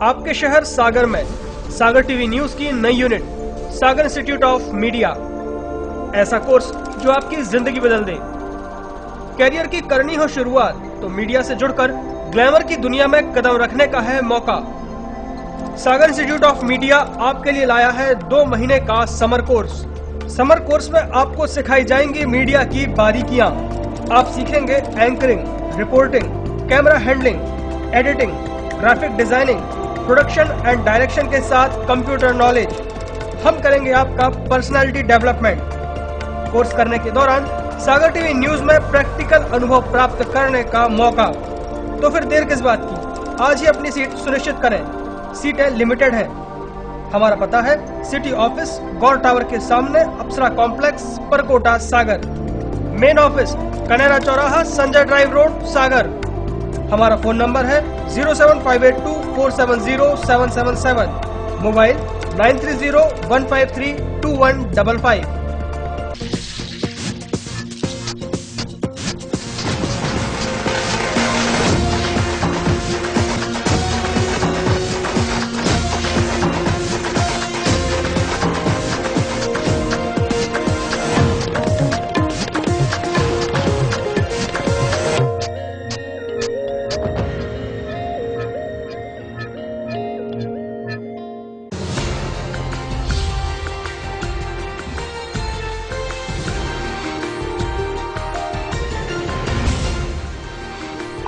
आपके शहर सागर में सागर टीवी न्यूज की नई unit Sagar institute of media. ऐसा कोर्स जो आपकी जिंदगी बदल दे। कैरियर की करनी हो शुरुआत तो मीडिया से जुड़कर ग्लैमर की दुनिया में कदम रखने का है मौका। सागर इंस्टीट्यूट ऑफ मीडिया आपके लिए लाया है 2 महीने का समर कोर्स। समर कोर्स में आपको सिखाई जाएंगी मीडिया की बारीकियां। आप सीखेंगे anchoring, reporting, camera handling, editing, graphic designing, production and direction के साथ कंप्यूटर नॉलेज। हम करेंगे आपका पर्सनालिटी डेवलपमेंट। कोर्स करने के दौरान सागर टीवी न्यूज में प्रैक्टिकल अनुभव प्राप्त करने का मौका। तो फिर देर किस बात की, आज ही अपनी सीट सुनिश्चित करें। सीटें लिमिटेड हैं। हमारा पता है सिटी ऑफिस गौर टावर के सामने, अप्सरा कॉम्प्लेक्स, परकोटा, सागर। मेन ऑफिस कनेरा चौराहा, संजय ड्राइव रोड, सागर। हमारा फोन नंबर है 07582470777। मोबाइल 9301532155।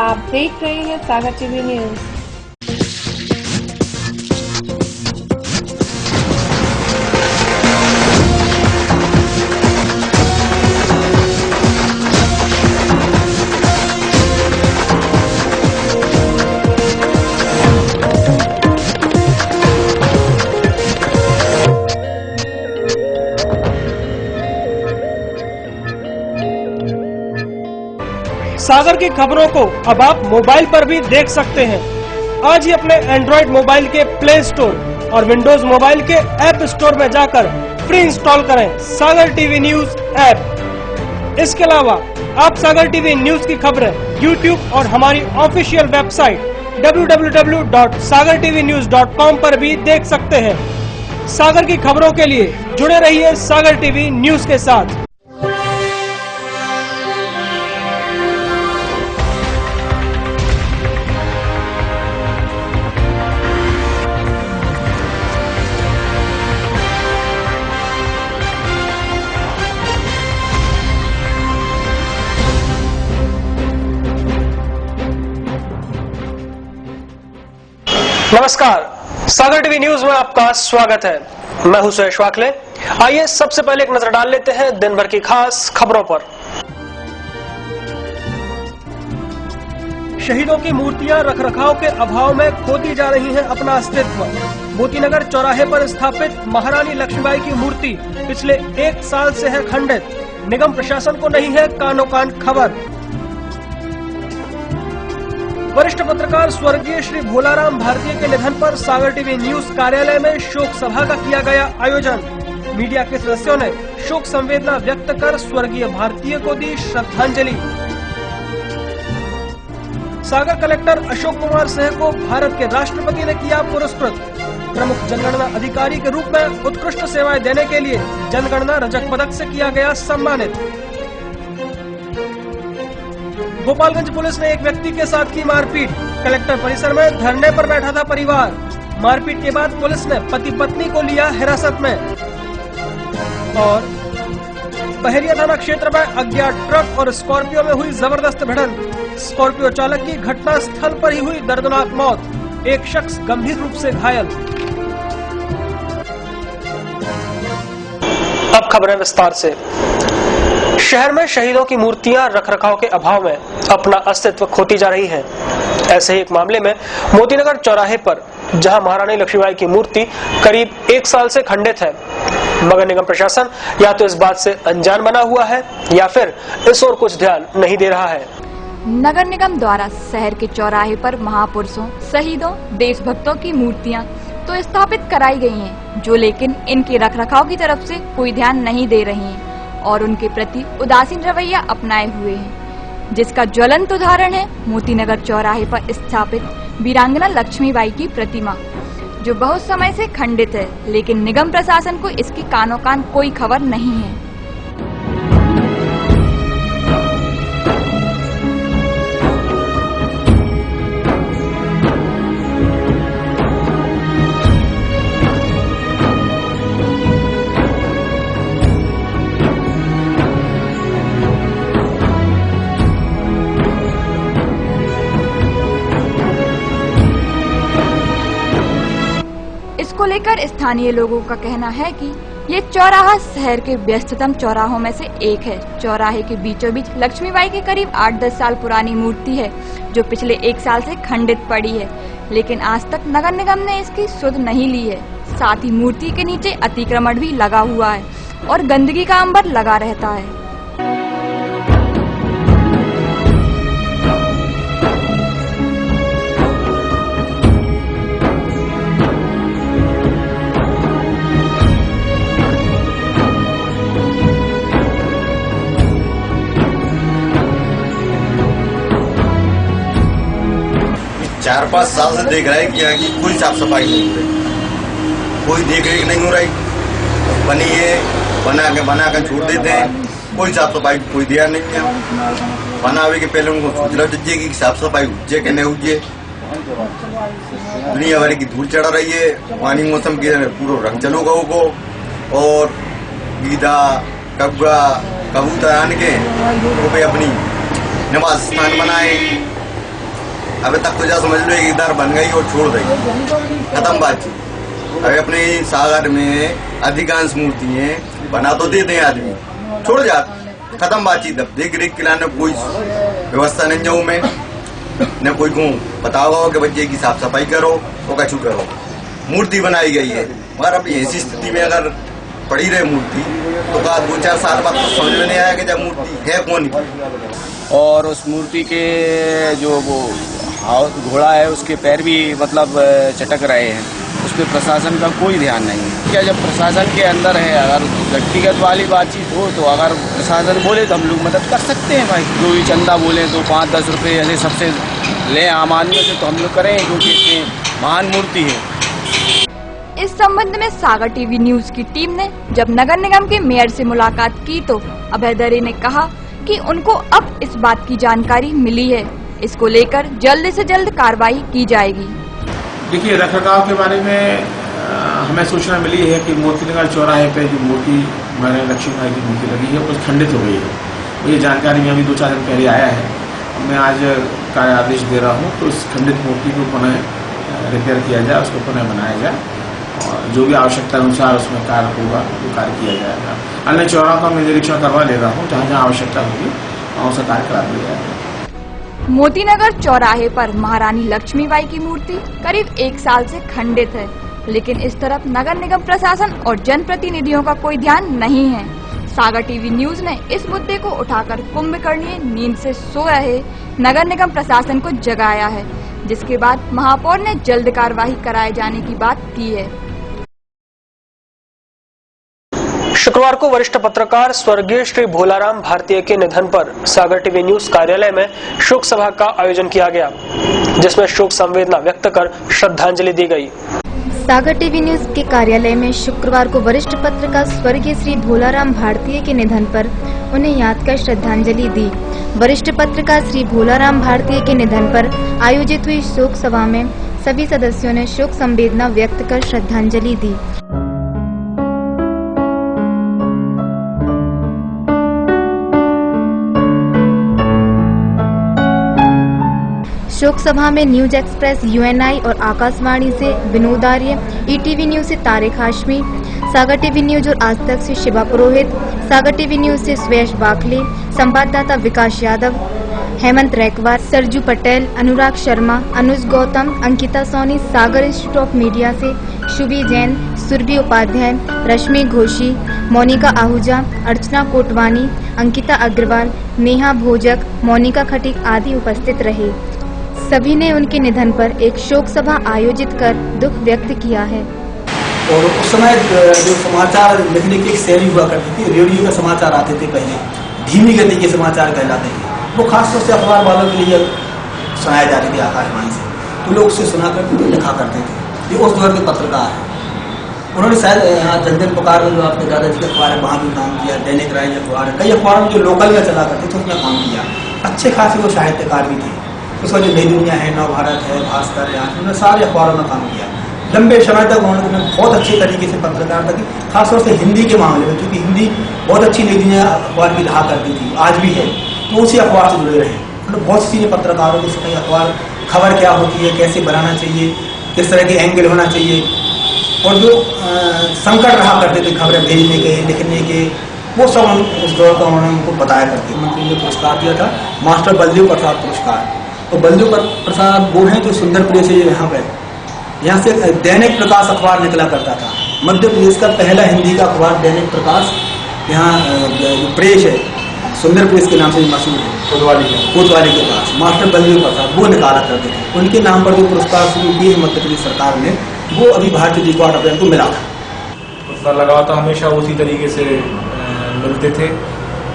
आप देख रहे हैं सागर टीवी न्यूज। सागर की खबरों को अब आप मोबाइल पर भी देख सकते हैं। आज ही अपने एंड्रॉइड मोबाइल के प्ले स्टोर और विंडोज मोबाइल के ऐप स्टोर में जाकर फ्री इंस्टॉल करें सागर टीवी न्यूज ऐप। इसके अलावा आप सागर टीवी न्यूज की खबरें यूट्यूब और हमारी ऑफिशियल वेबसाइट www.sagartvnews.com पर भी देख सकते हैं। सागर की खबरों के लिए जुड़े रहिए सागर टीवी न्यूज के साथ। नमस्कार, सागर टीवी न्यूज में आपका स्वागत है। मैं हूं सुरेश वाकले। आइए सबसे पहले एक नजर डाल लेते हैं दिन भर की खास खबरों पर। शहीदों की मूर्तियां रखरखाव के अभाव में खोती जा रही हैं अपना अस्तित्व। मोतीनगर चौराहे पर स्थापित महारानी लक्ष्मीबाई की मूर्ति पिछले 1 साल से है खंडित। निगम प्रशासन को नहीं है कानो कान खबर। वरिष्ठ पत्रकार स्वर्गीय श्री भोलाराम भारतीय के निधन पर सागर टीवी न्यूज कार्यालय में शोक सभा का किया गया आयोजन। मीडिया के सदस्यों ने शोक संवेदना व्यक्त कर स्वर्गीय भारतीय को दी श्रद्धांजलि। सागर कलेक्टर अशोक कुमार सिंह को भारत के राष्ट्रपति ने किया पुरस्कृत। प्रमुख जनगणना अधिकारी के रूप में उत्कृष्ट सेवाएं देने के लिए जनगणना रजत पदक से किया गया सम्मानित। गोपालगंज पुलिस ने एक व्यक्ति के साथ की मारपीट। कलेक्टर परिसर में धरने पर बैठा था परिवार। मारपीट के बाद पुलिस ने पति पत्नी को लिया हिरासत में। और बहरिया थाना क्षेत्र में अज्ञात ट्रक और स्कॉर्पियो में हुई जबरदस्त भिड़ंत। स्कॉर्पियो चालक की घटना स्थल पर ही हुई दर्दनाक मौत। एक शख्स गंभीर रूप से घायल। अब खबरें विस्तार से। शहर में शहीदों की मूर्तियां रखरखाव के अभाव में अपना अस्तित्व खोती जा रही हैं। ऐसे ही एक मामले में मोतीनगर चौराहे पर, जहां महारानी लक्ष्मीबाई की मूर्ति करीब 1 साल से खंडित है, मगर निगम प्रशासन या तो इस बात से अनजान बना हुआ है या फिर इस ओर कुछ ध्यान नहीं दे रहा है। नगर निगम द्वारा शहर के चौराहे पर महापुरुषों, शहीदों, देशभक्तों की मूर्तियां तो स्थापित कराई गई हैं, जो लेकिन इनके रखरखाव की तरफ से कोई ध्यान नहीं दे रही हैं और उनके प्रति उदासीन रवैया अपनाए हुए हैं। जिसका ज्वलंत उदाहरण है मोतीनगर चौराहे पर स्थापित वीरांगना लक्ष्मीबाई की प्रतिमा, जो बहुत समय से खंडित है, लेकिन निगम प्रशासन को इसकी कानो कान कोई खबर नहीं है। इसको लेकर स्थानीय लोगों का कहना है कि ये चौराहा शहर के व्यस्ततम चौराहों में से एक है। चौराहे के बीचों बीच लक्ष्मीबाई के करीब 8-10 साल पुरानी मूर्ति है, जो पिछले 1 साल से खंडित पड़ी है, लेकिन आज तक नगर निगम ने इसकी सुध नहीं ली है। साथ ही मूर्ति के नीचे अतिक्रमण भी लगा हुआ है और गंदगी का अंबर लगा रहता है। चार 5 साल से देख रहा है कि यहाँ की कोई साफ सफाई नहीं हो रही, कोई देख रेख नहीं हो रही। बनी है बना के छोड़ देते हैं, कोई साफ सफाई कोई ध्यान नहीं है। बनावे के पहले उनको सूचना दीजिए कि साफ सफाई उज्जे के नहीं उज्जे। दुनिया भर की धूल चढ़ा रही है, पानी मौसम के पूरा रंग चलूगा को, और गीदा कब्बा कबूतर आन के वो अपनी नमाज स्थान बनाए। अभी तक तो जा समझ लो एक इधर बन गई और छोड़ दी, खत्म बातचीत। अभी अपने सागर में अधिकांश मूर्तियां बना तो देते हैं, आदमी छोड़ जाते, खत्म बातचीत। अब देख रेख खिलाने कोई व्यवस्था नहीं जाऊँ मैं न कोई को बताओ कि बच्चे की साफ सफाई करो तो कछु करो। मूर्ति बनाई गई है, मगर अब ऐसी स्थिति में अगर पड़ी रहे मूर्ति तो का 2-4 साल बाद तो समझ में नहीं आया कि जब मूर्ति है कौन की। और उस मूर्ति के जो वो घोड़ा है उसके पैर भी मतलब चटक रहे हैं, उस पर प्रशासन का कोई ध्यान नहीं है। क्या जब प्रशासन के अंदर है, अगर व्यक्तिगत वाली बातचीत हो तो अगर प्रशासन बोले तो हम लोग मदद कर सकते हैं भाई। जो भी चंदा बोले तो 5-10 रुपये ऐसे सबसे ले आम आदमी से तो हम लोग करें, क्योंकि इतनी महान मूर्ति है। इस संबंध में सागर टीवी न्यूज की टीम ने जब नगर निगम के मेयर से मुलाकात की तो अभय दरे ने कहा कि उनको अब इस बात की जानकारी मिली है, इसको लेकर जल्द से जल्द कार्रवाई की जाएगी। देखिए, रखरखाव के बारे में हमें सूचना मिली है कि मोतीनगर चौराहे पे जो मूर्ति हमारे लक्ष्मीबाई की मूर्ति लगी है कुछ खंडित हो गई है। ये जानकारी में अभी 2-4 दिन पहले आया है। मैं आज कार्य आदेश दे रहा हूँ तो इस खंडित मूर्ति को पुनः रिपेयर किया जाए, उसको पुनः बनाया जाए और जो भी आवश्यकता अनुसार उसमें कार्य होगा वो कार्य किया जाएगा। अन्य चौराहों का मैं निरीक्षण करवा ले रहा हूँ, जहाँ जहाँ आवश्यकता होगी वहाँ से कार्य करा दिया जाएगा। मोतीनगर चौराहे पर महारानी लक्ष्मीबाई की मूर्ति करीब 1 साल से खंडित है, लेकिन इस तरफ नगर निगम प्रशासन और जनप्रतिनिधियों का कोई ध्यान नहीं है। सागर टीवी न्यूज ने इस मुद्दे को उठाकर कुंभकर्णीय नींद से सो रहे नगर निगम प्रशासन को जगाया है, जिसके बाद महापौर ने जल्द कार्रवाई कराए जाने की बात की है। शुक्रवार को वरिष्ठ पत्रकार स्वर्गीय श्री भोलाराम भारतीय के निधन पर सागर टीवी न्यूज कार्यालय में शोक सभा का आयोजन किया गया, जिसमें शोक संवेदना व्यक्त कर श्रद्धांजलि दी गई। सागर टीवी न्यूज के कार्यालय में शुक्रवार को वरिष्ठ पत्रकार स्वर्गीय श्री भोलाराम भारतीय के निधन पर उन्हें याद कर श्रद्धांजलि दी। वरिष्ठ पत्रकार श्री भोलाराम भारतीय के निधन पर आयोजित हुई शोक सभा में सभी सदस्यों ने शोक संवेदना व्यक्त कर श्रद्धांजलि दी। शोक सभा में न्यूज एक्सप्रेस, यूएनआई और आकाशवाणी से विनोद आर्य, ईटीवी न्यूज से तारिक हाशमी, सागर टीवी न्यूज और आज तक से शिवा पुरोहित, सागर टीवी न्यूज से सुयश बाखले, संवाददाता विकास यादव, हेमंत रैकवार, सरजू पटेल, अनुराग शर्मा, अनुज गौतम, अंकिता सोनी, सागर इंस्टीट्यूट ऑफ मीडिया से शुभी जैन, सुरभि उपाध्याय, रश्मि घोषी, मोनिका आहूजा, अर्चना कोटवानी, अंकिता अग्रवाल, नेहा भोजक, मोनिका खटीक आदि उपस्थित रहे। सभी ने उनके निधन पर एक शोक सभा आयोजित कर दुख व्यक्त किया है। और उस समय जो समाचार लिखने की एक शैली हुआ करती थी, रेडियो के समाचार आते थे पहले, धीमी गति के समाचार कहलाते थे। वो खासतौर से अखबार वालों के लिए सुनाई जाती थी आकाशवाणी से, तो लोग उससे सुना कर लिखा करते थे। ये उस दौर के पत्रकार हैं। उन्होंने शायद यहाँ जनजन पुकार में जो आपके दादाजी के अखबार है वहाँ भी काम किया, दैनिक राय अखबार है, कई अखबारों में जो लोकल में चला करते थे उसमें काम किया। अच्छे खासे वो साहित्यकार भी थे। उसका जो नई दुनिया है, नव भारत है, भास्कर है, उन्होंने सारे अखबारों में काम किया। लंबे समय तक उन्होंने बहुत अच्छे तरीके से पत्रकारिता की, खासतौर से हिंदी के मामले में, क्योंकि हिंदी बहुत अच्छी नई दुनिया अखबार की रहा करती थी, आज भी है, तो उसी अखबार से जुड़े रहे। मतलब बहुत सी पत्रकारों को सिखाई अखबार, खबर क्या होती है, कैसे बनाना चाहिए, किस तरह के एंगल होना चाहिए, और जो संकट रहा करते थे खबरें भेजने के, लिखने के, वो सब उस दौर का उन्होंने उनको बताया करते। मंत्री ने पुरस्कार दिया था, मास्टर बलदेव प्रसाद पुरस्कार। तो बलदेव प्रसाद वो हैं जो सुंदर प्रेस है यहाँ से दैनिक प्रकाश अखबार निकला करता था। मध्य प्रदेश का पहला हिंदी का अखबार दैनिक प्रकाश यहाँ प्रेस है, सुंदर प्रेस के नाम से मशहूर है, कोतवाली के पास मास्टर बलदेव प्रसाद वो निकाला करते थे। उनके नाम पर जो पुरस्कार शुरू किए मध्य प्रदेश सरकार ने, वो अभी भारतीय रिकॉर्ड अभियान को मिला था। उनका लगाव तो हमेशा उसी तरीके से मिलते थे।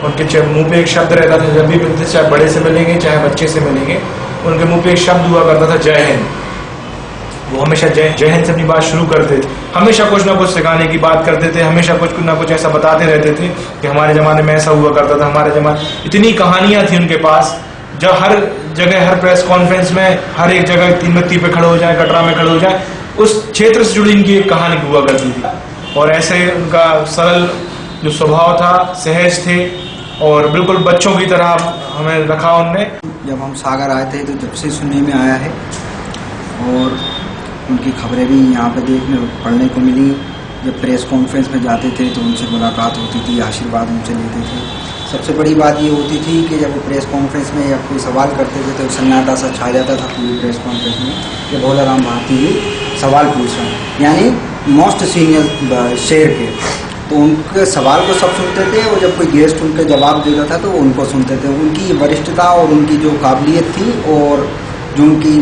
उनके मुंह पे एक शब्द रहता था जब भी मिलते, चाहे बड़े से मिलेंगे चाहे बच्चे से मिलेंगे, उनके मुंह पे एक शब्द हुआ करता था, जय हिंद। वो हमेशा जय हिंद से अपनी बात शुरू करते थे। हमेशा कुछ ना कुछ सिखाने की बात करते थे, हमेशा कुछ ना कुछ ऐसा बताते रहते थे कि हमारे जमाने में ऐसा हुआ करता था, हमारे जमाने। इतनी कहानियां थी उनके पास, जो हर जगह, हर प्रेस कॉन्फ्रेंस में, हर एक जगह तीनबत्ती पे खड़े हो जाए, कटरा में खड़े हो जाए, उस क्षेत्र से जुड़ी इनकी एक कहानी हुआ करती थी। और ऐसे उनका सरल जो स्वभाव था, सहज थे और बिल्कुल बच्चों की तरह हमें रखा उनने। जब हम सागर आए थे तो जब से सुनने में आया है, और उनकी खबरें भी यहाँ पे देखने पढ़ने को मिली। जब प्रेस कॉन्फ्रेंस में जाते थे तो उनसे मुलाकात होती थी, आशीर्वाद उनसे लेते थे। सबसे बड़ी बात ये होती थी कि जब वो प्रेस कॉन्फ्रेंस में या कोई सवाल करते थे तो सन्नाटा सा छा जाता था पूरी प्रेस कॉन्फ्रेंस में कि भोलाराम भारती जी सवाल पूछ रहे हैं, यानी मोस्ट सीनियर शेर के। तो उनके सवाल को सब सुनते थे, और जब कोई गेस्ट उनके जवाब देता था तो उनको सुनते थे। उनकी वरिष्ठता और उनकी जो काबिलियत थी और जो उनकी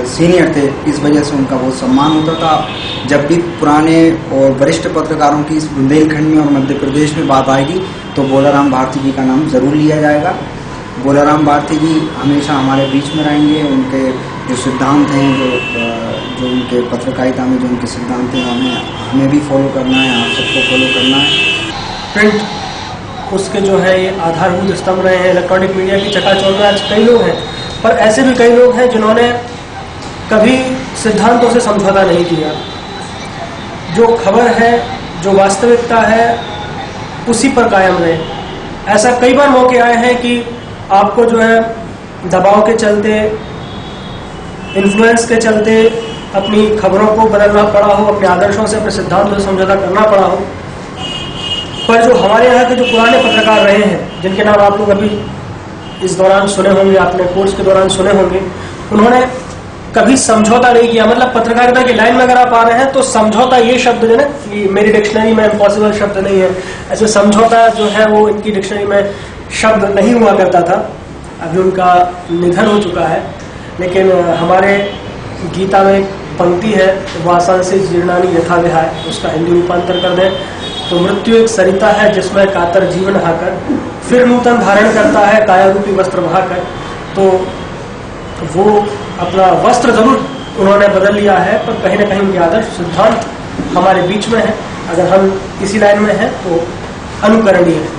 सीनियर थे, इस वजह से उनका बहुत सम्मान होता था। जब भी पुराने और वरिष्ठ पत्रकारों की इस बुंदेलखंड में और मध्य प्रदेश में बात आएगी तो भोलाराम भारती जी का नाम जरूर लिया जाएगा। भोलाराम भारती जी हमेशा हमारे बीच में रहेंगे। उनके जो सिद्धांत हैं, जो उनके पत्रकारिता में जो उनके सिद्धांत हैं, हमें भी फॉलो करना है, आप सबको फॉलो करना है। प्रिंट उसके जो है ये आधारभूत स्तंभ रहे हैं। इलेक्ट्रॉनिक मीडिया की चकाचौंध में आज कई लोग हैं, पर ऐसे भी कई लोग हैं जिन्होंने कभी सिद्धांतों से समझौता नहीं किया। जो खबर है, जो वास्तविकता है, उसी पर कायम रहे। ऐसा कई बार मौके आए हैं कि आपको जो है दबाव के चलते, इन्फ्लुएंस के चलते अपनी खबरों को बदलना पड़ा हो, अपने आदर्शों से, अपने सिद्धांतों से समझौता करना पड़ा हो। पर जो हमारे यहाँ के जो पुराने पत्रकार रहे हैं, जिनके नाम आप लोग अभी इस दौरान सुने होंगे, आपने कोर्स के दौरान सुने होंगे, उन्होंने कभी समझौता नहीं किया। मतलब पत्रकारिता की लाइन में अगर आप आ रहे हैं तो समझौता ये शब्द जो है ना, मेरी डिक्शनरी में इम्पॉसिबल शब्द नहीं है। ऐसे समझौता जो है वो इनकी डिक्शनरी में शब्द नहीं हुआ करता था। अभी उनका निधन हो चुका है, लेकिन हमारे गीता में एक पंक्ति है, वासन से जीर्णानी यथा विहाय, उसका हिंदी रूपांतर कर दें तो मृत्यु एक सरिता है जिसमें कातर जीवन हाकर फिर नूतन धारण करता है काया रूपी वस्त्र बहाकर। तो वो अपना वस्त्र जरूर उन्होंने बदल लिया है, पर कहीं ना कहीं उनके आदर्श सिद्धांत हमारे बीच में है। अगर हम इसी लाइन में हैं तो अनुकरणीय है।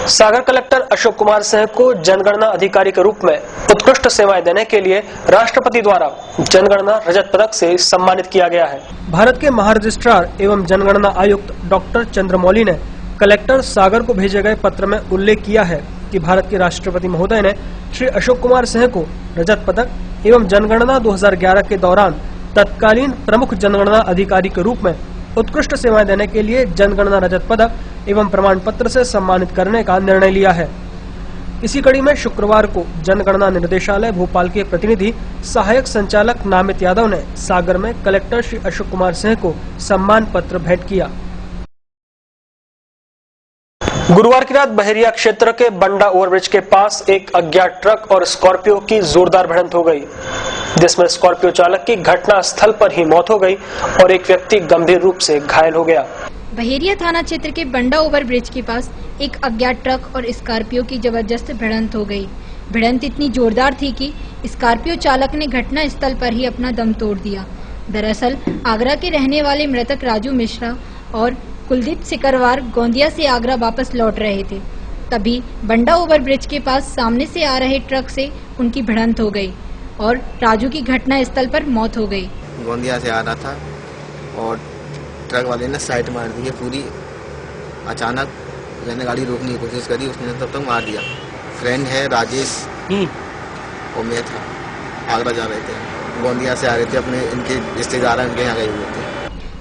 सागर कलेक्टर अशोक कुमार सिंह को जनगणना अधिकारी के रूप में उत्कृष्ट सेवाएं देने के लिए राष्ट्रपति द्वारा जनगणना रजत पदक से सम्मानित किया गया है। भारत के महारजिस्ट्रार एवं जनगणना आयुक्त डॉक्टर चंद्रमौली ने कलेक्टर सागर को भेजे गए पत्र में उल्लेख किया है कि भारत के राष्ट्रपति महोदय ने श्री अशोक कुमार सिंह को रजत पदक एवं जनगणना 2011 के दौरान तत्कालीन प्रमुख जनगणना अधिकारी के रूप में उत्कृष्ट सेवाएं देने के लिए जनगणना रजत पदक एवं प्रमाण पत्र से सम्मानित करने का निर्णय लिया है। इसी कड़ी में शुक्रवार को जनगणना निर्देशालय भोपाल के प्रतिनिधि सहायक संचालक नामित यादव ने सागर में कलेक्टर श्री अशोक कुमार सिंह को सम्मान पत्र भेंट किया। गुरुवार की रात बहेरिया क्षेत्र के बंडा ओवरब्रिज के पास एक अज्ञात ट्रक और स्कॉर्पियो की जोरदार भिड़ंत हो गई, जिसमें स्कॉर्पियो चालक की घटना स्थल पर ही मौत हो गई और एक व्यक्ति गंभीर रूप से घायल हो गया। बहेरिया थाना क्षेत्र के बंडा ओवरब्रिज के पास एक अज्ञात ट्रक और स्कॉर्पियो की जबरदस्त भिड़ंत हो गई। भिड़ंत इतनी जोरदार थी कि स्कॉर्पियो चालक ने घटना स्थल पर ही अपना दम तोड़ दिया। दरअसल आगरा के रहने वाले मृतक राजू मिश्रा और कुलदीप सिकरवार गोंदिया से आगरा वापस लौट रहे थे। तभी बंडा ओवरब्रिज के पास सामने से आ रहे ट्रक से उनकी भिड़ंत हो गई और राजू की घटना स्थल पर मौत हो गई। गोंदिया से आ रहा था और ट्रक वाले ने साइड मार दी है पूरी। अचानक मैंने गाड़ी रोकने की कोशिश करी, उसने तब तक मार दिया। फ्रेंड है राजेश और मैं था, आगरा जा रहे थे, गोंदिया से आ रहे थे, अपने इनके रिश्तेदार इनके यहाँ गए हुए थे।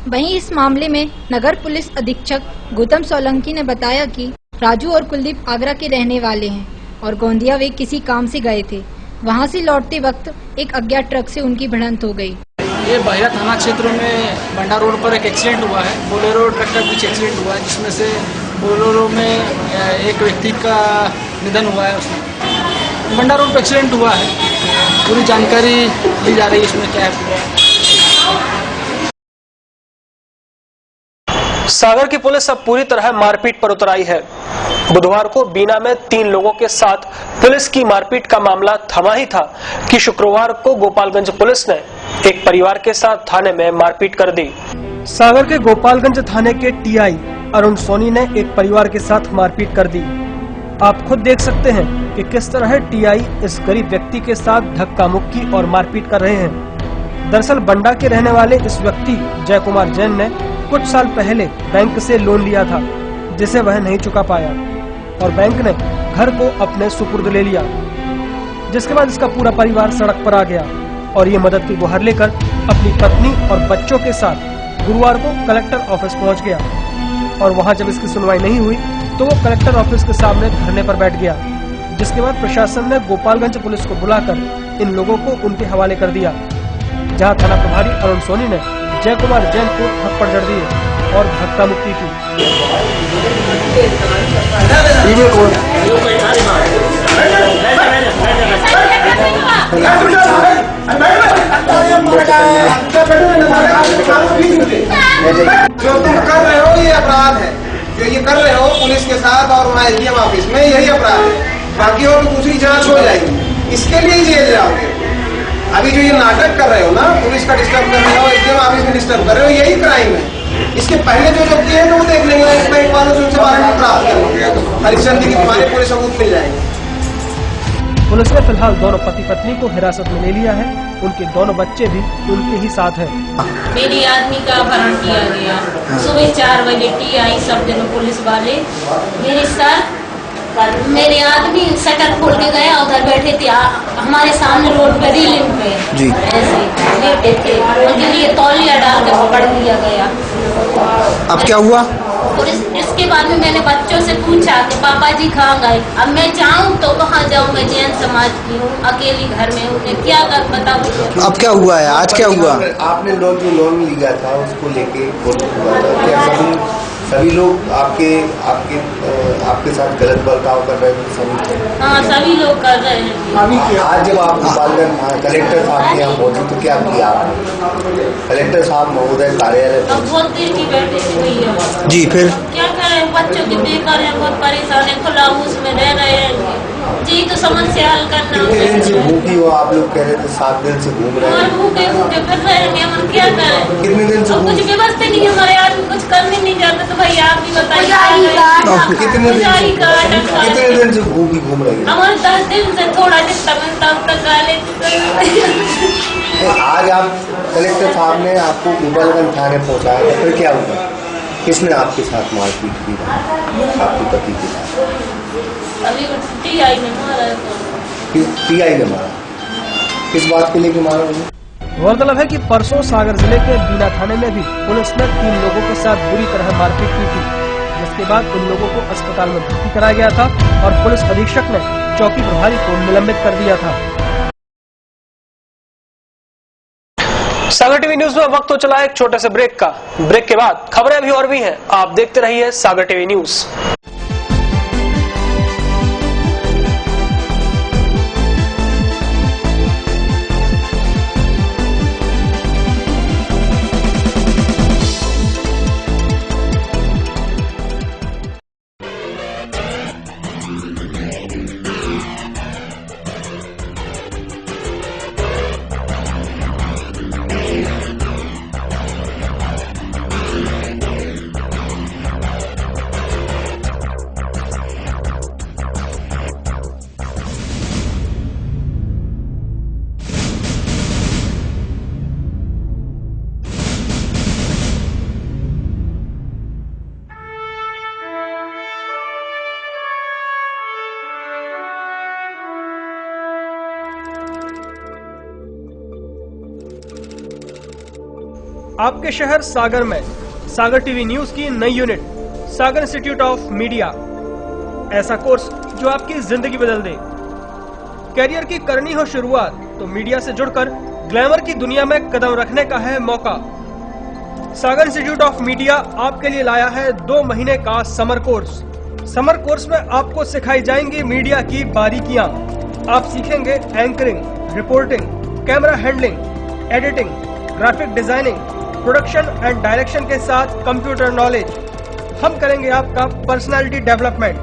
वहीं इस मामले में नगर पुलिस अधीक्षक गौतम सोलंकी ने बताया कि राजू और कुलदीप आगरा के रहने वाले हैं और गोंदिया वे किसी काम से गए थे। वहां से लौटते वक्त एक अज्ञात ट्रक से उनकी भिड़ंत हो गई। ये बहेरिया थाना क्षेत्र में बंडा रोड पर एक एक्सीडेंट हुआ है। बोलेरो ट्रक का कुछ एक्सीडेंट हुआ है, जिसमें से बोलेरो में एक व्यक्ति का निधन हुआ है। उसमें बंडा रोड पर एक्सीडेंट हुआ है, पूरी जानकारी ली जा रही है इसमें क्या है। सागर की पुलिस अब पूरी तरह मारपीट पर उतर आई है। बुधवार को बीना में 3 लोगों के साथ पुलिस की मारपीट का मामला थमा ही था कि शुक्रवार को गोपालगंज पुलिस ने एक परिवार के साथ थाने में मारपीट कर दी। सागर के गोपालगंज थाने के टीआई अरुण सोनी ने एक परिवार के साथ मारपीट कर दी। आप खुद देख सकते हैं कि किस तरह टीआई इस गरीब व्यक्ति के साथ धक्का मुक्की और मारपीट कर रहे हैं। दरअसल बंडा के रहने वाले इस व्यक्ति जय कुमार जैन ने कुछ साल पहले बैंक से लोन लिया था, जिसे वह नहीं चुका पाया और बैंक ने घर को अपने सुपुर्द ले लिया, जिसके बाद इसका पूरा परिवार सड़क पर आ गया और ये मदद की गुहार लेकर अपनी पत्नी और बच्चों के साथ गुरुवार को कलेक्टर ऑफिस पहुंच गया और वहां जब इसकी सुनवाई नहीं हुई तो वो कलेक्टर ऑफिस के सामने धरने पर बैठ गया, जिसके बाद प्रशासन ने गोपालगंज पुलिस को बुलाकर इन लोगों को उनके हवाले कर दिया, जहां थाना प्रभारी अरुण सोनी ने जय कुमार जैन को थप्पड़ जड़ दिए और धक्का मुक्की की। जो तुम कर रहे हो ये अपराध है, जो ये कर रहे हो पुलिस के साथ और वहाँ एसडीएम ऑफिस में, यही अपराध है। बाकी और दूसरी जांच हो जाएगी, इसके लिए ही जेल जाओगे। अभी जो ये नाटक कर रहे हो ना, पुलिस का डिस्टर्ब कर रहे हो, एसडीएम ऑफिस में डिस्टर्ब कर रहे हो, यही क्राइम है। इसके पहले जो किए हैं वो देख लेंगे, बैंक वालों से उनसे वारंट प्राप्त करेंगे, हरिश्चंद्र की तुम्हारे पूरे सबूत मिल जाएंगे। पुलिस ने फिलहाल दोनों पति पत्नी को हिरासत में ले लिया है। उनके दोनों बच्चे भी उनके ही साथ हैं। मेरे आदमी का अपहरण किया गया। सुबह 4 बजे टीआई सब दिन पुलिस वाले मेरे साथ, मेरे आदमी शटर खोल के गया, उधर बैठे थे हमारे सामने रोड पे रीलिंग पे ऐसे बैठे थे, उनके लिए तौलिया डाल के पकड़ लिया गया। अब क्या हुआ? और इसके बाद में मैंने बच्चों से पूछा कि पापा जी कहाँ गए। अब मैं जाऊँ तो कहाँ जाऊँ, मैं जैन समाज की हूँ, अकेली घर में हूँ, क्या कर बताऊँ। अब क्या हुआ है? आज क्या हुआ? आपने लोन लिया था उसको लेके क्या सभी लोग आपके साथ गलत बर्ताव कर रहे हैं? सभी? हाँ, सभी लोग कर रहे हैं। आज जब आप गोपालगंज कलेक्टर साहब के यहाँ पहुँचे तो क्या किया आपने? कलेक्टर साहब महोदय कार्यालय बहुत देर की बैठी हुई है जी, फिर क्या करें, बच्चों की बेकार है, बहुत परेशान है, खुला उसमें रह रहे हैं जी, तो समस्या हल करना। कितने दिन से भूखी हो? आप लोग कह रहे थे 7 दिन से घूम रहे हैं। भूखे फिर रहेंगे, हम क्या करें? कितने दिन से? कुछ व्यवस्था नहीं, हमारे आदमी कुछ करने नहीं जाते, तो भाई आप भी बताइए। कितने दिन से भूखी घूम रही है? हमारे 10 दिन से थोड़ा जितना मिलता तक गाले। आज आप कलेक्टर साहब ने आपको गोपालगंज थाने पहुँचाया, फिर क्या हुआ? किसने आपके साथ मारपीट की? आपके पति के साथ? अभी टीआई ने मारा है। टीआई ने मारा? किस बात के लिए मारा? गौरतलब है कि परसों सागर जिले के बीना थाने में भी पुलिस ने 3 लोगों के साथ बुरी तरह मारपीट की थी, जिसके बाद उन लोगों को अस्पताल में भर्ती कराया गया था और पुलिस अधीक्षक ने चौकी प्रभारी को निलंबित कर दिया था। सागर टीवी न्यूज में वक्त हो चला है एक छोटे से ब्रेक का। ब्रेक के बाद खबरें अभी और भी हैं, आप देखते रहिए सागर टीवी न्यूज। आपके शहर सागर में सागर टीवी न्यूज की नई unit Sagar institute of media, ऐसा कोर्स जो आपकी जिंदगी बदल दे। कैरियर की करनी हो शुरुआत तो मीडिया से जुड़कर ग्लैमर की दुनिया में कदम रखने का है मौका। सागर इंस्टीट्यूट ऑफ मीडिया आपके लिए लाया है 2 महीने का समर कोर्स। समर कोर्स में आपको सिखाई जाएंगी मीडिया की बारीकियां। आप सीखेंगे anchoring, reporting, camera handling, editing, graphic designing, production and direction के साथ कंप्यूटर नॉलेज। हम करेंगे आपका पर्सनालिटी डेवलपमेंट।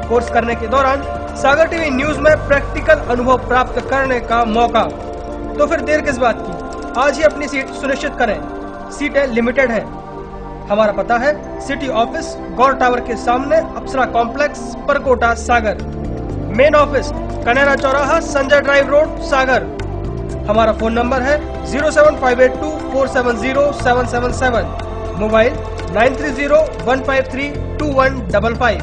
कोर्स करने के दौरान सागर टीवी न्यूज में प्रैक्टिकल अनुभव प्राप्त करने का मौका। तो फिर देर किस बात की, आज ही अपनी सीट सुनिश्चित करें। सीटें लिमिटेड है। हमारा पता है सिटी ऑफिस गौर टावर के सामने, अप्सरा कॉम्प्लेक्स, परकोटा, सागर। मेन ऑफिस कनेरा चौराहा, संजय ड्राइव रोड, सागर। हमारा फोन नंबर है 07582470777, मोबाइल 9301532155।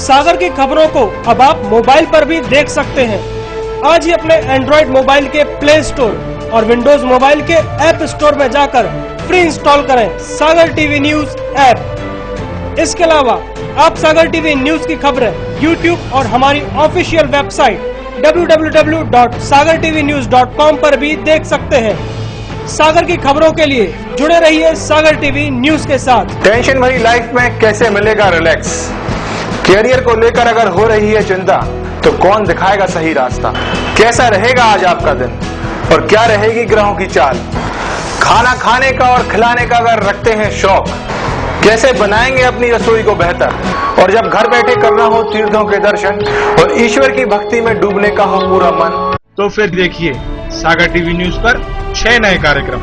सागर की खबरों को अब आप मोबाइल पर भी देख सकते हैं। आज ही अपने एंड्रॉइड मोबाइल के प्ले स्टोर और विंडोज मोबाइल के ऐप स्टोर में जाकर फ्री इंस्टॉल करें सागर टीवी न्यूज ऐप। इसके अलावा आप सागर टीवी न्यूज की खबरें यूट्यूब और हमारी ऑफिशियल वेबसाइट www.sagartvnews.com पर भी देख सकते हैं। सागर की खबरों के लिए जुड़े रहिए सागर टीवी न्यूज के साथ। टेंशन भरी लाइफ में कैसे मिलेगा रिलैक्स? कैरियर को लेकर अगर हो रही है चिंता तो कौन दिखाएगा सही रास्ता? कैसा रहेगा आज आपका दिन और क्या रहेगी ग्रहों की चाल? खाना खाने का और खिलाने का अगर रखते हैं शौक, कैसे बनाएंगे अपनी रसोई को बेहतर? और जब घर बैठे करना हो तीर्थों के दर्शन और ईश्वर की भक्ति में डूबने का हो पूरा मन, तो फिर देखिए सागर टीवी न्यूज पर 6 नए कार्यक्रम।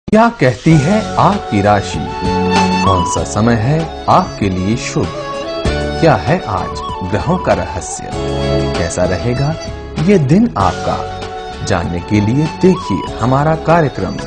क्या कहती है आपकी राशि? कौन सा समय है आपके लिए शुभ? क्या है आज ग्रहों का रहस्य? कैसा रहेगा ये दिन आपका? जानने के लिए देखिए हमारा कार्यक्रम।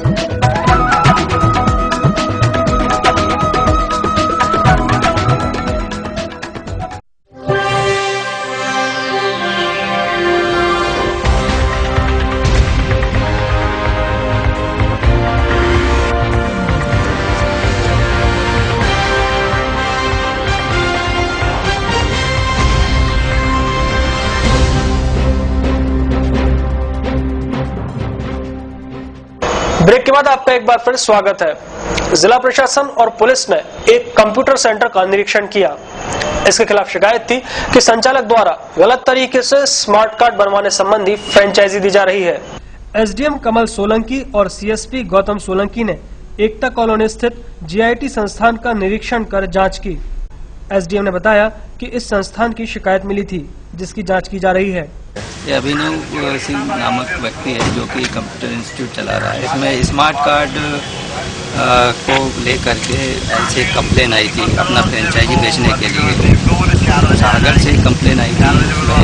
ब्रेक के बाद आपका एक बार फिर स्वागत है। जिला प्रशासन और पुलिस ने एक कंप्यूटर सेंटर का निरीक्षण किया। इसके खिलाफ शिकायत थी कि संचालक द्वारा गलत तरीके से स्मार्ट कार्ड बनवाने संबंधी फ्रेंचाइजी दी जा रही है। एसडीएम कमल सोलंकी और सीएसपी गौतम सोलंकी ने एकता कॉलोनी स्थित जीआईटी संस्थान का निरीक्षण कर जांच की। एसडीएम ने बताया कि इस संस्थान की शिकायत मिली थी, जिसकी जांच की जा रही है। ये अभिनव सिंह नामक व्यक्ति है जो कि कंप्यूटर इंस्टीट्यूट चला रहा है। इसमें स्मार्ट कार्ड को लेकर के ऐसे कंप्लेन आई थी अपना फ्रेंचाइजी बेचने के लिए। सागर से कंप्लेन आई थी,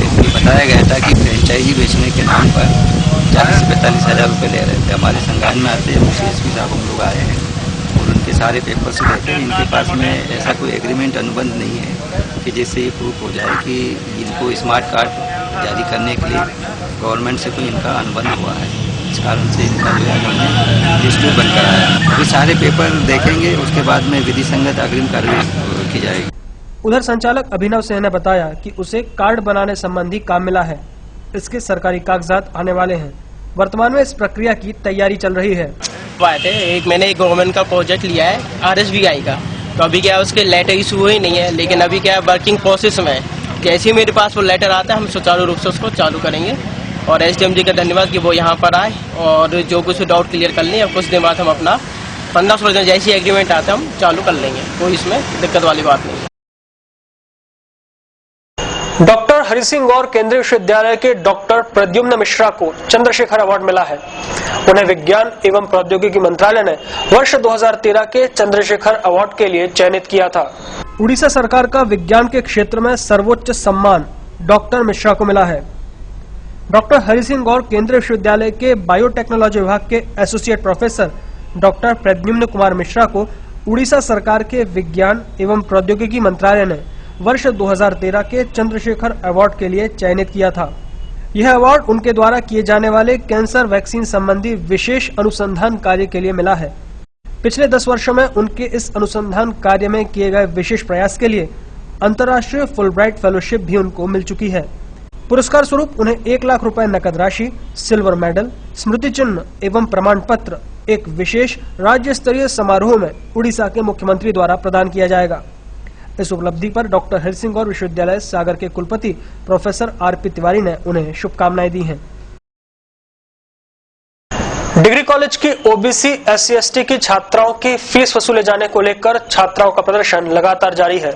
इसमें बताया गया था कि फ्रेंचाइजी बेचने के नाम पर 40-45 हज़ार रुपये ले रहे थे। हमारे संज्ञान में आते हैं CSP साहब हम लोग आए हैं और उनके सारे पेपर्स देखे। इनके पास में ऐसा कोई एग्रीमेंट अनुबंध नहीं है कि जिससे ये प्रूफ हो जाए कि इनको स्मार्ट कार्ड जारी करने के लिए गवर्नमेंट से कोई इनका अनुबंध हुआ है। इस कारण से इनका जो है हमने डिस्प्यूट बन कराया। ये सारे पेपर देखेंगे, उसके बाद में विधि संगत अग्रिम कार्रवाई की जाएगी। उधर संचालक अभिनव सिंह ने बताया कि उसे कार्ड बनाने संबंधी काम मिला है। इसके सरकारी कागजात आने वाले हैं। वर्तमान में इस प्रक्रिया की तैयारी चल रही है। बात है, मैंने एक गवर्नमेंट का प्रोजेक्ट लिया है RSBI का, तो अभी क्या उसके लेटर इशू हुए नहीं है, लेकिन अभी क्या वर्किंग प्रोसेस में जैसे ही मेरे पास वो लेटर आता है हम सुचारू रूप से उसको चालू करेंगे। और SDM जी का धन्यवाद कि वो यहाँ पर आए और जो कुछ डाउट क्लियर कर लें। और कुछ दिन बाद हम अपना 15-16 दिन जैसी एग्रीमेंट आता है हम चालू कर लेंगे, कोई इसमें दिक्कत वाली बात नहीं। डॉक्टर हरि सिंह गौर केंद्रीय विश्वविद्यालय के डॉक्टर प्रद्युम्न मिश्रा को चंद्रशेखर अवार्ड मिला है। उन्हें विज्ञान एवं प्रौद्योगिकी मंत्रालय ने वर्ष 2013 के चंद्रशेखर अवार्ड के लिए चयनित किया था। उड़ीसा सरकार का विज्ञान के क्षेत्र में सर्वोच्च सम्मान डॉक्टर मिश्रा को मिला है। डॉक्टर हरि सिंह गौर केंद्रीय विश्वविद्यालय के बायोटेक्नोलॉजी विभाग के associate professor doctor Pradyumna Kumar Mishra को उड़ीसा सरकार के विज्ञान एवं प्रौद्योगिकी मंत्रालय ने वर्ष 2013 के चंद्रशेखर अवार्ड के लिए चयनित किया था। यह अवार्ड उनके द्वारा किए जाने वाले कैंसर वैक्सीन संबंधी विशेष अनुसंधान कार्य के लिए मिला है। पिछले 10 वर्षों में उनके इस अनुसंधान कार्य में किए गए विशेष प्रयास के लिए अंतर्राष्ट्रीय फुलब्राइट फेलोशिप भी उनको मिल चुकी है। पुरस्कार स्वरूप उन्हें 1 लाख रुपए नकद राशि, सिल्वर मेडल, स्मृति चिन्ह एवं प्रमाण पत्र एक विशेष राज्य स्तरीय समारोह में उड़ीसा के मुख्यमंत्री द्वारा प्रदान किया जाएगा। इस उपलब्धि पर डॉक्टर हरि सिंह गौर विश्वविद्यालय सागर के कुलपति प्रोफेसर RP तिवारी ने उन्हें शुभकामनाएं दी हैं। डिग्री कॉलेज की OBC SC/ST की छात्राओं की फीस वसूले जाने को लेकर छात्राओं का प्रदर्शन लगातार जारी है।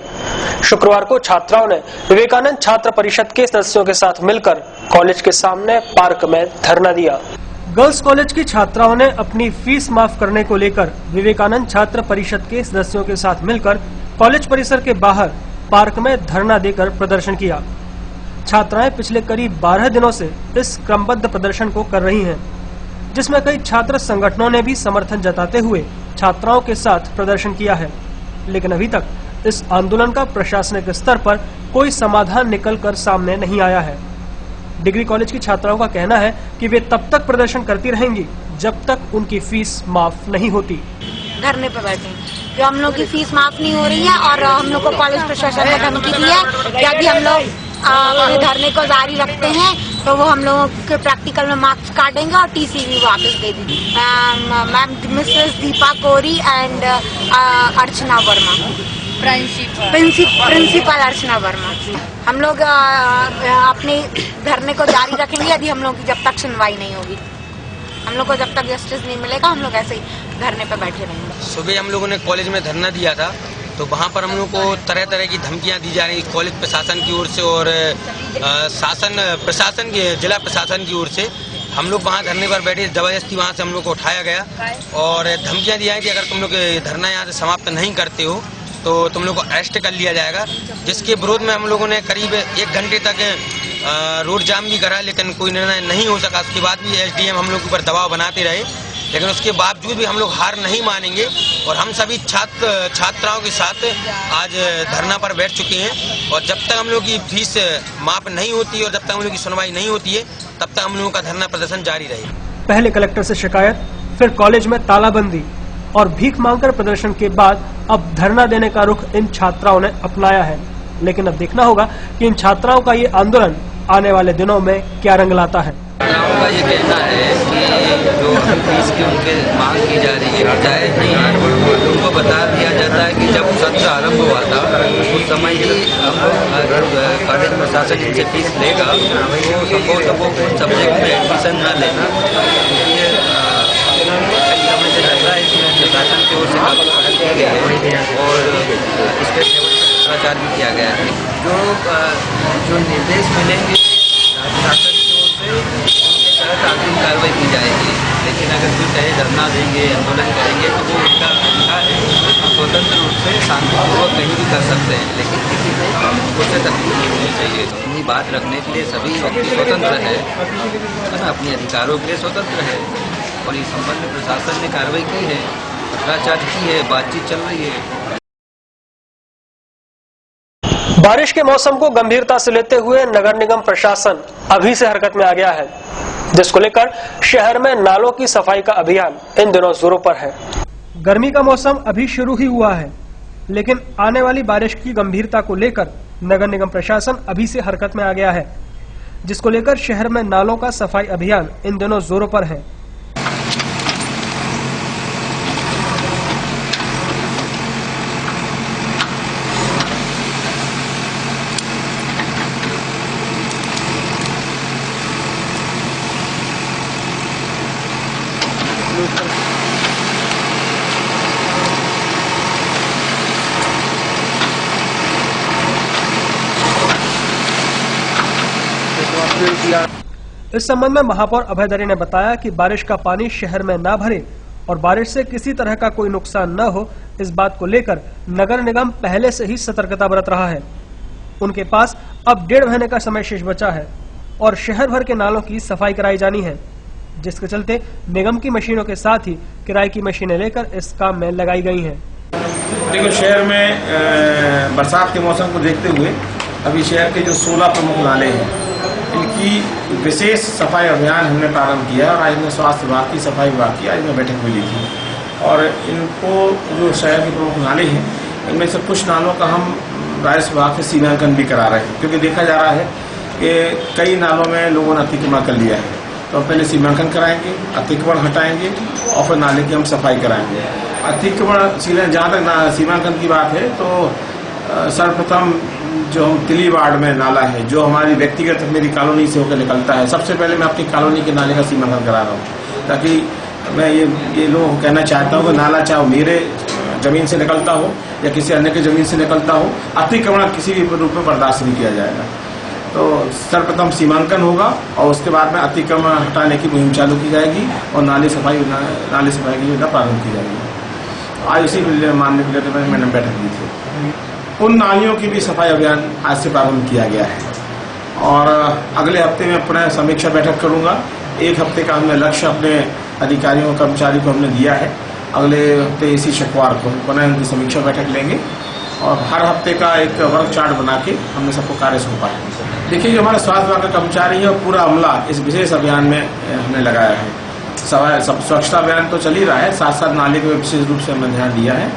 शुक्रवार को छात्राओं ने विवेकानंद छात्र परिषद के सदस्यों के साथ मिलकर कॉलेज के सामने पार्क में धरना दिया। गर्ल्स कॉलेज की छात्राओं ने अपनी फीस माफ करने को लेकर विवेकानंद छात्र परिषद के सदस्यों के साथ मिलकर कॉलेज परिसर के बाहर पार्क में धरना देकर प्रदर्शन किया। छात्राएं पिछले करीब 12 दिनों से इस क्रमबद्ध प्रदर्शन को कर रही हैं, जिसमें कई छात्र संगठनों ने भी समर्थन जताते हुए छात्राओं के साथ प्रदर्शन किया है। लेकिन अभी तक इस आंदोलन का प्रशासनिक स्तर पर कोई समाधान निकलकर सामने नहीं आया है। डिग्री कॉलेज की छात्राओं का कहना है कि वे तब तक प्रदर्शन करती रहेंगी जब तक उनकी फीस माफ नहीं होती। धरने पर बैठे जो हम लोग की फीस माफ नहीं हो रही है और हम लोग को कॉलेज प्रशासन ने धमकी दी है कि अभी हम लोग अपने धरने को जारी रखते हैं तो वो हम लोगों के प्रैक्टिकल में मार्क्स काटेंगे और TC भी वापस दे देंगे। Ma'am Mrs Deepa Kori and Archana Verma, principal Archana Verma. हम लोग अपने धरने को जारी रखेंगे यदि हम लोग की जब तक सुनवाई नहीं होगी। हम लोग को जब तक जस्टिस नहीं मिलेगा हम लोग ऐसे ही धरने पर बैठे रहेंगे। सुबह हम लोगों ने कॉलेज में धरना दिया था तो वहाँ पर हम लोग को तरह तरह की धमकियाँ दी जा रही कॉलेज प्रशासन की ओर से और प्रशासन की जिला प्रशासन की ओर से। हम लोग वहाँ धरने पर बैठे, जबरदस्ती वहाँ से हम लोग को उठाया गया और धमकियाँ दी हैं कि अगर तुम लोग धरना यहाँ से समाप्त नहीं करते हो तो तुम लोग को अरेस्ट कर लिया जाएगा। जिसके विरोध में हम लोगों ने करीब 1 घंटे तक रोड जाम भी करा, लेकिन कोई निर्णय नहीं हो सका। उसके बाद भी SDM हम लोग के ऊपर दबाव बनाते रहे, लेकिन उसके बावजूद भी हम लोग हार नहीं मानेंगे और हम सभी छात्राओं के साथ आज धरना पर बैठ चुके हैं। और जब तक हम लोग की फीस माफ नहीं होती और जब तक हम लोग की सुनवाई नहीं होती है तब तक हम लोगों का धरना प्रदर्शन जारी रहेगा। पहले कलेक्टर से शिकायत, फिर कॉलेज में तालाबंदी और भीख मांगकर प्रदर्शन के बाद अब धरना देने का रुख इन छात्राओं ने अपनाया है। लेकिन अब देखना होगा कि इन छात्राओं का ये आंदोलन आने वाले दिनों में क्या रंग लाता है। छात्राओं का ये कहना है कि जो फीस की उनके मांग की जा रही है जायज नहीं है। उनको बता दिया जाता है कि जब सत्र आरंभ हुआ था उस समय ही कॉलेज प्रशासन इनसे फीस लेगा तो सबको उन सब्जेक्ट में एडमिशन न लेना। ये कई समय से चल रहा है कि प्रशासन की ओर से काफ़ी पहल की गई है और स्टेट लेवल पर भ्रष्टाचार भी किया गया है। जो निर्देश मिलेंगे शासन की ओर से उनके तहत अग्रिम कार्रवाई की जाएगी। लेकिन अगर कोई कहे धरना देंगे, आंदोलन करेंगे तो वो उनका अधिकार है, स्वतंत्र रूप से शांतिपूर्वक कहीं भी कर सकते हैं, लेकिन किसी को से तकलीफ नहीं होनी चाहिए। अपनी बात रखने के लिए सभी व्यक्ति स्वतंत्र है ना, अपने अधिकारों के लिए स्वतंत्र है। और इस संबंध में प्रशासन ने कार्रवाई की है, पत्राचार की है, बातचीत चल रही है। बारिश के मौसम को गंभीरता से लेते हुए नगर निगम प्रशासन अभी से हरकत में आ गया है, जिसको लेकर शहर में नालों की सफाई का अभियान इन दिनों जोरों पर है। गर्मी का मौसम अभी शुरू ही हुआ है, लेकिन आने वाली बारिश की गंभीरता को लेकर नगर निगम प्रशासन अभी से हरकत में आ गया है, जिसको लेकर शहर में नालों का सफाई अभियान इन दिनों जोरों पर है। इस संबंध में महापौर अभय दरे ने बताया कि बारिश का पानी शहर में ना भरे और बारिश से किसी तरह का कोई नुकसान न हो, इस बात को लेकर नगर निगम पहले से ही सतर्कता बरत रहा है। उनके पास अब 1.5 महीने का समय शेष बचा है और शहर भर के नालों की सफाई कराई जानी है, जिसके चलते निगम की मशीनों के साथ ही किराए की मशीनें लेकर इस काम में लगाई गई हैं। देखो, शहर में बरसात के मौसम को देखते हुए अभी शहर के जो 16 प्रमुख नाले हैं, इनकी विशेष सफाई अभियान हमने प्रारंभ किया है। और आज में स्वास्थ्य विभाग की, सफाई विभाग की आज में बैठक मिली थी और इनको जो शहर के प्रमुख नाले हैं, इनमें से कुछ नालों का हम राजस्व विभाग से सीमांकन भी करा रहे हैं, क्योंकि देखा जा रहा है कि कई नालों में लोगों ने अतिक्रमण कर लिया है। तो हम पहले सीमांकन कराएंगे, अतिक्रमण हटाएंगे और फिर नाले की हम सफाई कराएंगे। अतिक्रमण जहाँ तक सीमांकन की बात है तो सर्वप्रथम जो हम तिली वार्ड में नाला है, जो हमारी व्यक्तिगत मेरी कॉलोनी से होकर निकलता है, सबसे पहले मैं अपनी कॉलोनी के नाले का सीमांकन करा रहा हूँ, ताकि मैं ये लोगों को कहना चाहता हूँ कि नाला चाहे मेरे जमीन से निकलता हो या किसी अन्य की जमीन से निकलता हो, अतिक्रमण किसी भी रूप में बर्दाश्त नहीं किया जाएगा। तो सर्वप्रथम सीमांकन होगा और उसके बाद में अतिक्रमण हटाने की मुहिम चालू की जाएगी और नाले सफाई की योजना प्रारंभ की जाएगी। आज इसी मानने के लिए मैंने बैठक ली थी। उन नालियों की भी सफाई अभियान आज से प्रारंभ किया गया है और अगले हफ्ते में अपना समीक्षा बैठक करूंगा। 1 हफ्ते का हमने लक्ष्य अपने अधिकारियों कर्मचारी को हमने दिया है। अगले हफ्ते इसी शुक्रवार को पुनः उनकी समीक्षा बैठक लेंगे और हर हफ्ते का एक वर्क चार्ट बना के हमने सबको कार्य सौंपा है। देखिए, जो हमारा स्वास्थ्य विभाग का कर्मचारी है और पूरा अमला इस विशेष अभियान में हमने लगाया है। स्वच्छता अभियान तो चल ही रहा है, साथ साथ नाले को विशेष रूप से हमने ध्यान दिया है।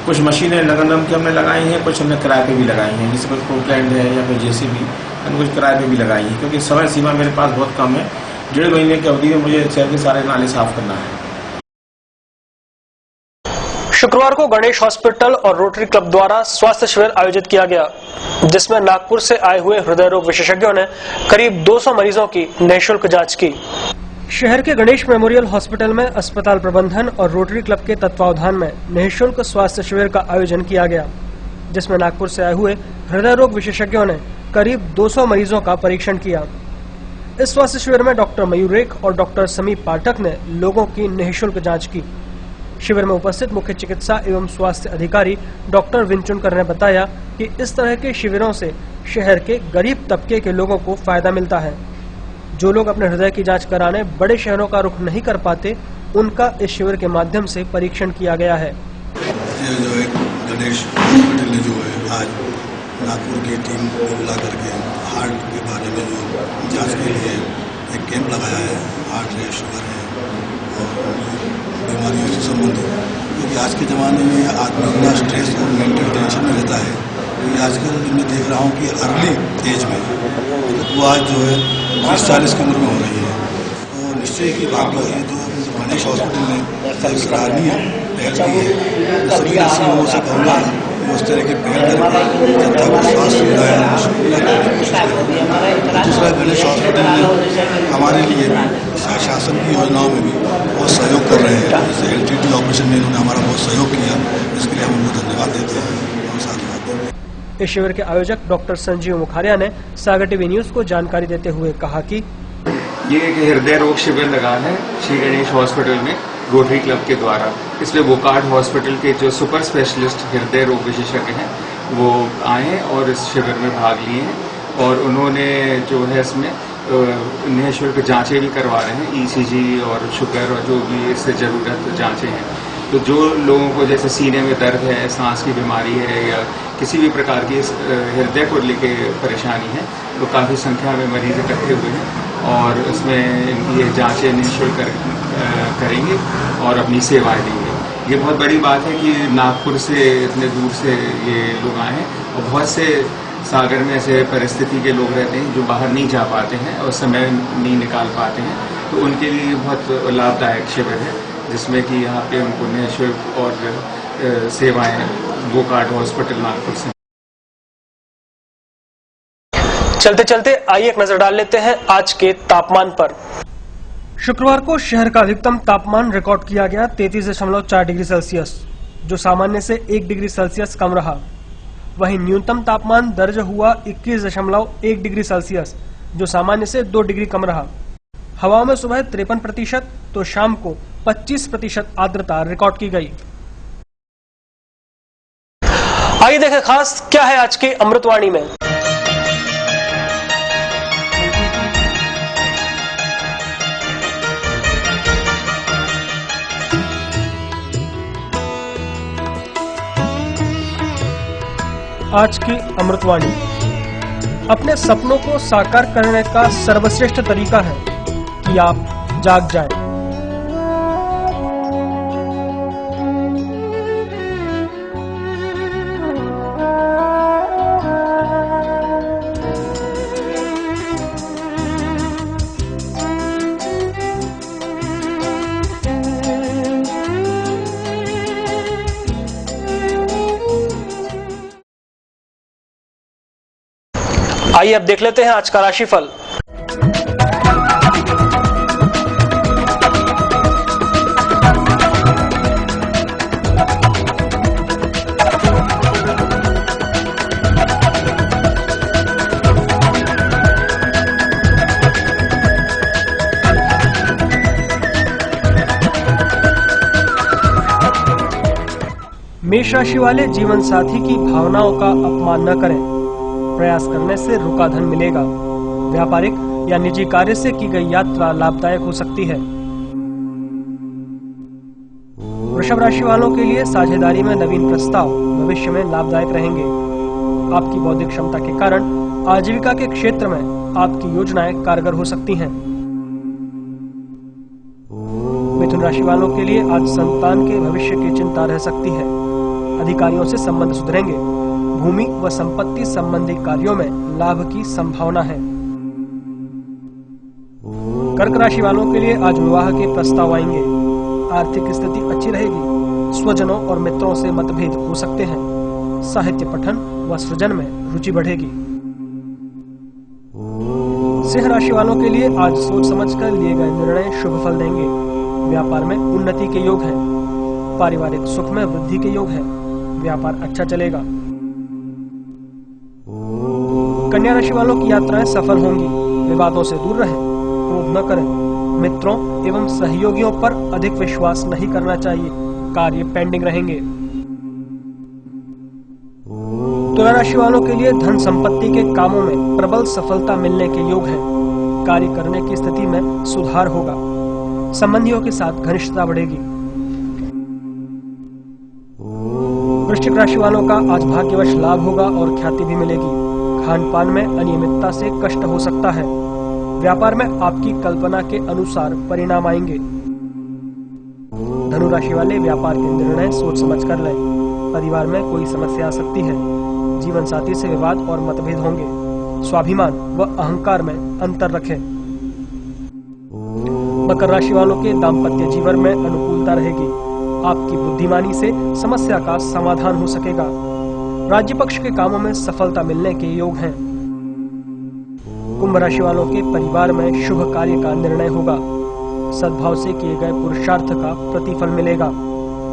कुछ मशीनें नगर निगम की हमने लगाई हैं, कुछ हमने किराए पे भी लगाई हैं, जैसे कोई पोर्टलैंड है या कोई जेसीबी, हमने कुछ किराए पे भी लगाई है, क्योंकि समय सीमा मेरे पास बहुत कम है। 1.5 महीने की अवधि में मुझे शहर के सारे नाले साफ करना है। शुक्रवार को गणेश हॉस्पिटल और रोटरी क्लब द्वारा स्वास्थ्य शिविर आयोजित किया गया, जिसमें नागपुर से आए हुए हृदय रोग विशेषज्ञों ने करीब 200 मरीजों की निःशुल्क जांच की। शहर के गणेश मेमोरियल हॉस्पिटल में अस्पताल प्रबंधन और रोटरी क्लब के तत्वावधान में निःशुल्क स्वास्थ्य शिविर का आयोजन किया गया, जिसमें नागपुर से आए हुए हृदय रोग विशेषज्ञों ने करीब 200 मरीजों का परीक्षण किया। इस स्वास्थ्य शिविर में डॉक्टर मयूर रेख और डॉक्टर समीप पाठक ने लोगों की निःशुल्क जांच की। शिविर में उपस्थित मुख्य चिकित्सा एवं स्वास्थ्य अधिकारी डॉक्टर विंचुनकर ने बताया कि इस तरह के शिविरों से शहर के गरीब तबके के लोगों को फायदा मिलता है। जो लोग अपने हृदय की जांच कराने बड़े शहरों का रुख नहीं कर पाते, उनका इस शिविर के माध्यम से परीक्षण किया गया है। ये जो एक गणेश हॉस्पिटल ने जो है आज नागपुर की टीम को बुला करके हार्ट के बारे में जो जांच के लिए एक कैंप लगाया है। हार्ट है, शुगर है और बीमारियों से संबंधित, क्योंकि आज के ज़माने में आदमी इतना स्ट्रेस और मेंटल टेंशन में रहता है। आजकल मैं देख रहा हूँ कि अर्ली एज में वो आज जो है 30-40 की उम्र में हो रही है। तो निश्चय की बात है, जो गणेश हॉस्पिटल ने सराहनीय पहल की है, सभी लोगों से कहूँगा उस तरह की पहल करके जनता को स्वास्थ्य सुविधाएं कोशिश करें। दूसरा, गणेश हॉस्पिटल ने हमारे लिए शासन की योजनाओं में भी बहुत सहयोग कर रहे हैं। जैसे LTT ऑपरेशन में इन्होंने हमारा बहुत सहयोग किया, इसके लिए हम उनको धन्यवाद देते हैं और साधुवाद देते हैं। इस शिविर के आयोजक डॉक्टर संजीव मुखारिया ने सागर टीवी न्यूज को जानकारी देते हुए कहा कि ये एक हृदय रोग शिविर लगा है श्री गणेश हॉस्पिटल में रोटरी क्लब के द्वारा। इसमें वोकार्ड हॉस्पिटल के जो सुपर स्पेशलिस्ट हृदय रोग विशेषज्ञ हैं वो आए हैं और इस शिविर में भाग लिए हैं और उन्होंने जो है इसमें निःशुल्क जांचें भी करवा रहे हैं, ECG और शुगर और जो भी इससे ज़रूरत जांचें हैं। तो जो लोगों को जैसे सीने में दर्द है, सांस की बीमारी है या किसी भी प्रकार की हृदय को लेके परेशानी है तो काफ़ी संख्या में मरीज इकट्ठे हुए हैं और इसमें इनकी ये जाँचें निःशुल्क करेंगे और अपनी सेवाएं देंगे। ये बहुत बड़ी बात है कि नागपुर से इतने दूर से ये लोग आए हैं और बहुत से सागर में ऐसे परिस्थिति के लोग रहते हैं जो बाहर नहीं जा पाते हैं और समय नहीं निकाल पाते हैं, तो उनके लिए बहुत लाभदायक शिविर है जिसमें कि यहाँ पे उनको निःशुल्क और सेवाएं वोकार्ड हॉस्पिटल नागपुर से। चलते चलते आइए एक नजर डाल लेते हैं आज के तापमान पर। शुक्रवार को शहर का अधिकतम तापमान रिकॉर्ड किया गया 33.4 डिग्री सेल्सियस, जो सामान्य से 1 डिग्री सेल्सियस कम रहा। वहीं न्यूनतम तापमान दर्ज हुआ 21.1 डिग्री सेल्सियस, जो सामान्य से 2 डिग्री कम रहा। हवाओं में सुबह 53% तो शाम को 25% आर्द्रता रिकॉर्ड की गई। आइए देखें खास क्या है आज की अमृतवाणी में। आज की अमृतवाणी, अपने सपनों को साकार करने का सर्वश्रेष्ठ तरीका है कि आप जाग जाएं। आइए अब देख लेते हैं आज का राशिफल। मेष राशि वाले जीवन साथी की भावनाओं का अपमान न करें। प्रयास करने से रुका धन मिलेगा। व्यापारिक या निजी कार्य से की गई यात्रा लाभदायक हो सकती है। वृषभ राशि वालों के लिए साझेदारी में नवीन प्रस्ताव भविष्य में लाभदायक रहेंगे। आपकी बौद्धिक क्षमता के कारण आजीविका के क्षेत्र में आपकी योजनाएं कारगर हो सकती हैं। मिथुन राशि वालों के लिए आज संतान के भविष्य की चिंता रह सकती है। अधिकारियों से संबंध सुधरेंगे। भूमि व संपत्ति संबंधी कार्यों में लाभ की संभावना है। कर्क राशि वालों के लिए आज विवाह के प्रस्ताव आएंगे। आर्थिक स्थिति अच्छी रहेगी। स्वजनों और मित्रों से मतभेद हो सकते हैं। साहित्य पठन व सृजन में रुचि बढ़ेगी। सिंह राशि वालों के लिए आज सोच समझकर लिए गए निर्णय शुभ फल देंगे। व्यापार में उन्नति के योग हैं। पारिवारिक सुख में वृद्धि के योग हैं। व्यापार अच्छा चलेगा। कन्या राशि वालों की यात्राएं सफल होंगी। विवादों से दूर रहें, क्रोध न करें। मित्रों एवं सहयोगियों पर अधिक विश्वास नहीं करना चाहिए। कार्य पेंडिंग रहेंगे। तुला राशि वालों के लिए धन संपत्ति के कामों में प्रबल सफलता मिलने के योग है। कार्य करने की स्थिति में सुधार होगा। संबंधियों के साथ घनिष्ठता बढ़ेगी। वृश्चिक राशि वालों का आज भाग्यवश लाभ होगा और ख्याति भी मिलेगी। खान पान में अनियमितता से कष्ट हो सकता है। व्यापार में आपकी कल्पना के अनुसार परिणाम आएंगे। धनु राशि वाले व्यापार के निर्णय सोच समझ कर लें। परिवार में कोई समस्या आ सकती है। जीवन साथी से विवाद और मतभेद होंगे। स्वाभिमान व अहंकार में अंतर रखें। मकर राशि वालों के दाम्पत्य जीवन में अनुकूलता रहेगी। आपकी बुद्धिमानी से समस्या का समाधान हो सकेगा। राज्य पक्ष के कामों में सफलता मिलने के योग हैं। कुंभ राशि वालों के परिवार में शुभ कार्य का निर्णय होगा। सद्भाव से किए गए पुरुषार्थ का प्रतिफल मिलेगा।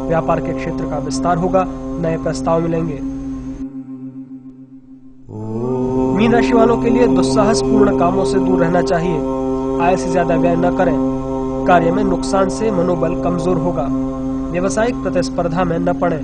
व्यापार के क्षेत्र का विस्तार होगा। नए प्रस्ताव मिलेंगे। मीन राशि वालों के लिए दुस्साहसपूर्ण कामों से दूर रहना चाहिए। आय से ज्यादा व्यय न करें। कार्य में नुकसान से मनोबल कमजोर होगा। व्यवसायिक प्रतिस्पर्धा में न पड़े।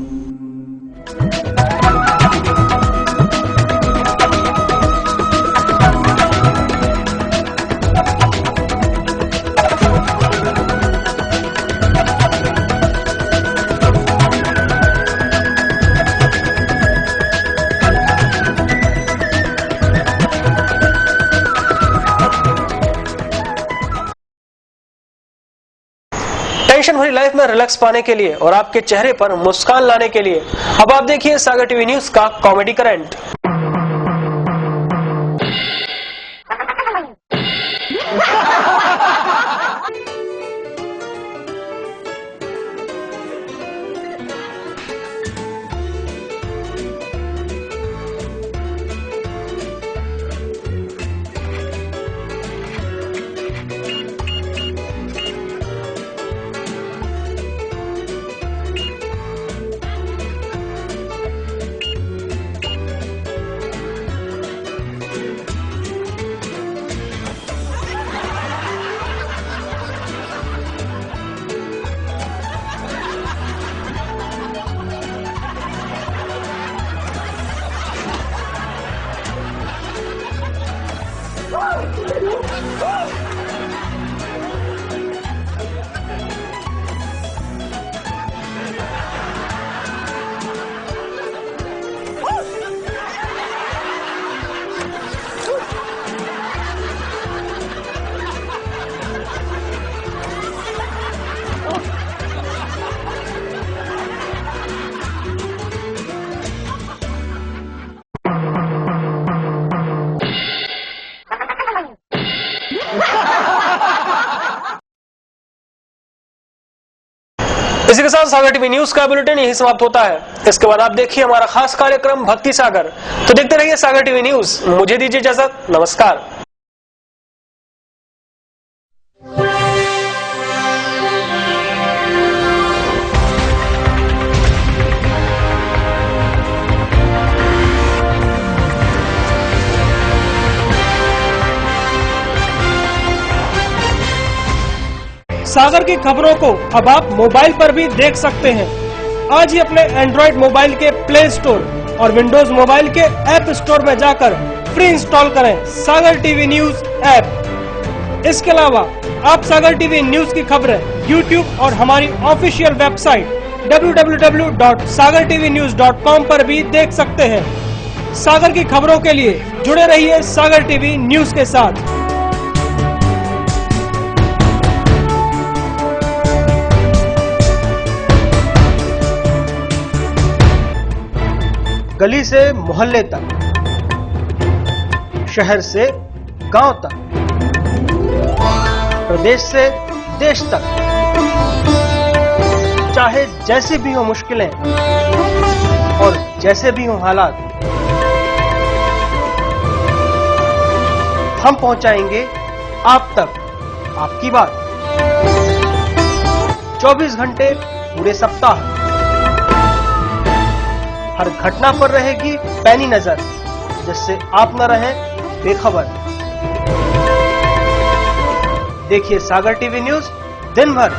टेंशन भरी लाइफ में रिलैक्स पाने के लिए और आपके चेहरे पर मुस्कान लाने के लिए अब आप देखिए सागर टीवी न्यूज का कॉमेडी करंट। इसी के साथ सागर टीवी न्यूज का बुलेटिन यही समाप्त होता है। इसके बाद आप देखिए हमारा खास कार्यक्रम भक्ति सागर। तो देखते रहिए सागर टीवी न्यूज। मुझे दीजिए इजाजत, नमस्कार। सागर की खबरों को अब आप मोबाइल पर भी देख सकते हैं। आज ही अपने एंड्रॉइड मोबाइल के प्ले स्टोर और विंडोज मोबाइल के ऐप स्टोर में जाकर फ्री इंस्टॉल करें सागर टीवी न्यूज ऐप। इसके अलावा आप सागर टीवी न्यूज की खबरें YouTube और हमारी ऑफिशियल वेबसाइट www.sagartvnews.com पर भी देख सकते हैं। सागर की खबरों के लिए जुड़े रहिए सागर टीवी न्यूज के साथ। गली से मोहल्ले तक, शहर से गांव तक, प्रदेश से देश तक, चाहे जैसी भी हो मुश्किलें और जैसे भी हो हालात, हम पहुंचाएंगे आप तक आपकी बात। 24 घंटे पूरे सप्ताह, हर घटना पर रहेगी पैनी नजर, जिससे आप न रहें बेखबर। देखिए सागर टीवी न्यूज दिन भर।